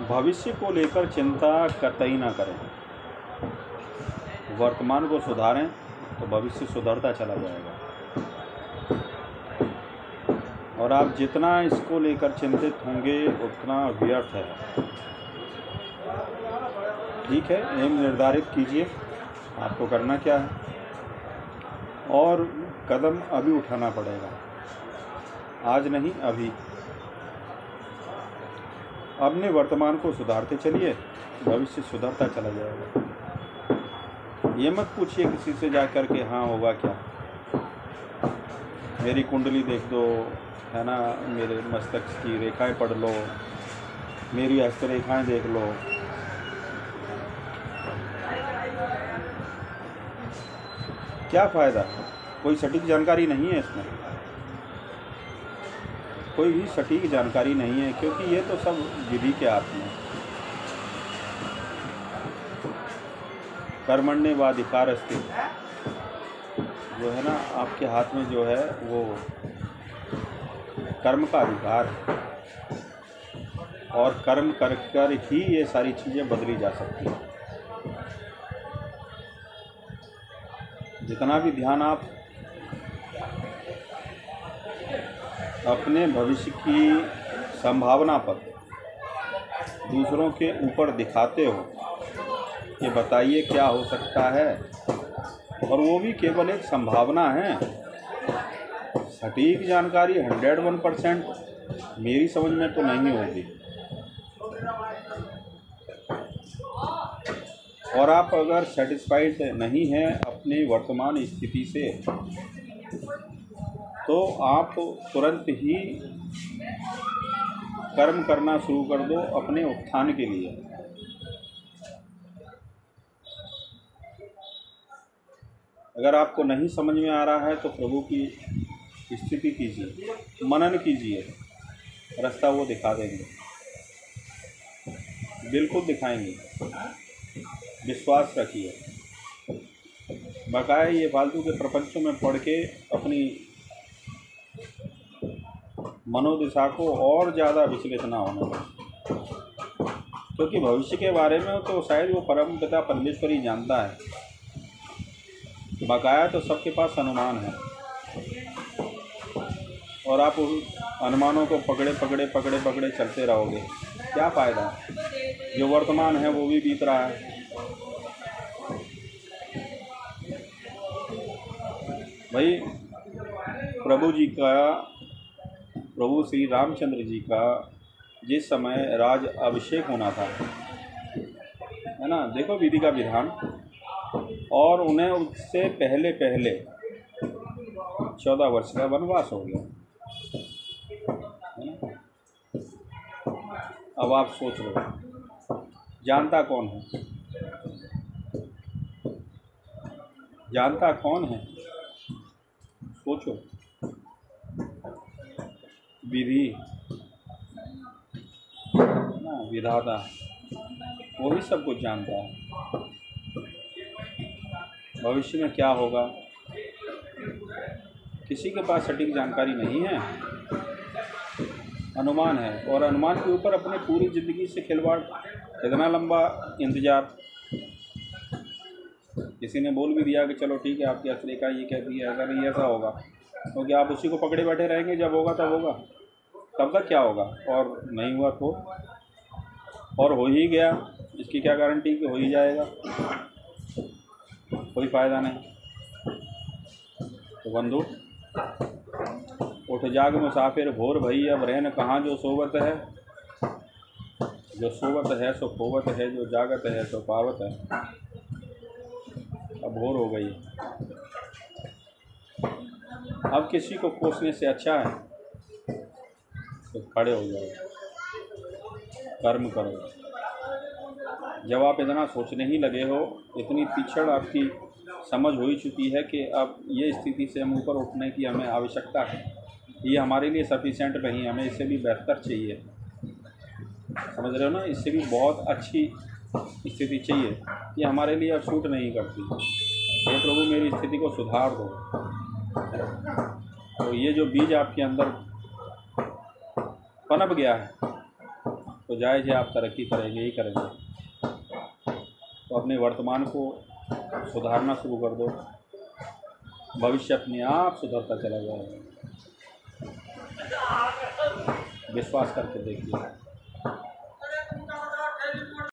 भविष्य को लेकर चिंता कतई ना करें। वर्तमान को सुधारें तो भविष्य सुधरता चला जाएगा। और आप जितना इसको लेकर चिंतित होंगे उतना व्यर्थ है। ठीक है, एम निर्धारित कीजिए आपको करना क्या है, और कदम अभी उठाना पड़ेगा, आज नहीं अभी। अपने वर्तमान को सुधारते चलिए, भविष्य सुधरता चला जाएगा। ये मत पूछिए किसी से जा कर के हाँ होगा क्या, मेरी कुंडली देख दो, है ना, मेरे मस्तक की रेखाएं पढ़ लो, मेरी हस्तरेखाएं देख लो। क्या फ़ायदा, कोई सटीक जानकारी नहीं है इसमें, कोई भी सटीक जानकारी नहीं है, क्योंकि ये तो सब विधि के हाथ में। कर्मण्येवाधिकारस्ते, जो है ना, आपके हाथ में जो है वो कर्म का अधिकार है, और कर्म कर कर ही ये सारी चीज़ें बदली जा सकती हैं। जितना भी ध्यान आप अपने भविष्य की संभावना पर दूसरों के ऊपर दिखाते हो कि बताइए क्या हो सकता है, और वो भी केवल एक संभावना है। सटीक जानकारी 101% मेरी समझ में तो नहीं होगी। और आप अगर सेटिस्फाइड नहीं हैं अपनी वर्तमान स्थिति से, तो आप तुरंत ही कर्म करना शुरू कर दो अपने उत्थान के लिए। अगर आपको नहीं समझ में आ रहा है तो प्रभु की स्थिति कीजिए, मनन कीजिए, रास्ता वो दिखा देंगे, बिल्कुल दिखाएंगे, विश्वास रखिए। बकाया ये फालतू के प्रपंचों में पढ़ के अपनी मनोदशा को और ज़्यादा विचलित ना होने दें, क्योंकि भविष्य के बारे में तो शायद वो परम पिता परमेश्वर ही जानता है। बकाया तो सबके पास अनुमान है, और आप उन अनुमानों को पकड़े चलते रहोगे, क्या फ़ायदा। जो वर्तमान है वो भी बीत रहा है। भाई प्रभु श्री रामचंद्र जी का जिस समय राज अभिषेक होना था, है ना, देखो विधि का विधान, और उन्हें उससे पहले 14 वर्ष का वनवास हो गया, है ना। अब आप सोच लो, जानता कौन है, जानता कौन है, सोचो। विधि ना, विधाता, वही सब कुछ जानता है। भविष्य में क्या होगा किसी के पास सटीक जानकारी नहीं है, अनुमान है, और अनुमान के ऊपर अपने पूरी ज़िंदगी से खिलवाड़। इतना लंबा इंतज़ार, किसी ने बोल भी दिया कि चलो ठीक है आपकी हस्तरेखा ये कहती है, ऐसा नहीं ऐसा होगा, क्योंकि आप उसी को पकड़े बैठे रहेंगे, जब होगा तब होगा, तब तक क्या होगा। और नहीं हुआ तो, और हो ही गया, इसकी क्या गारंटी कि हो ही जाएगा, कोई फ़ायदा नहीं। तो बंधु, उठ जाग मुसाफिर भोर भई, अब रहन कहाँ जो सोवत है। जो सोवत है सो खोवत है, जो जागत है सो पावत है। अब भोर हो गई, अब किसी को कोसने से अच्छा है तो खड़े हो जाओ, कर्म करो। जब आप इतना सोचने ही लगे हो, इतनी तीक्ष्ण आपकी समझ हो ही चुकी है कि अब ये स्थिति से हम ऊपर उठने की हमें आवश्यकता है, ये हमारे लिए सफिशेंट नहीं, हमें इससे भी बेहतर चाहिए। समझ रहे हो ना, इससे भी बहुत अच्छी स्थिति चाहिए, ये हमारे लिए अब सूट नहीं करती। हे प्रभु मेरी स्थिति को सुधार दो। तो ये जो बीज आपके अंदर पनप गया है, तो जायज़ है, आप तरक्की करेंगे ही करेंगे। तो अपने वर्तमान को सुधारना शुरू कर दो, भविष्य अपने आप सुधरता चला जाएगा। विश्वास करके देखिए।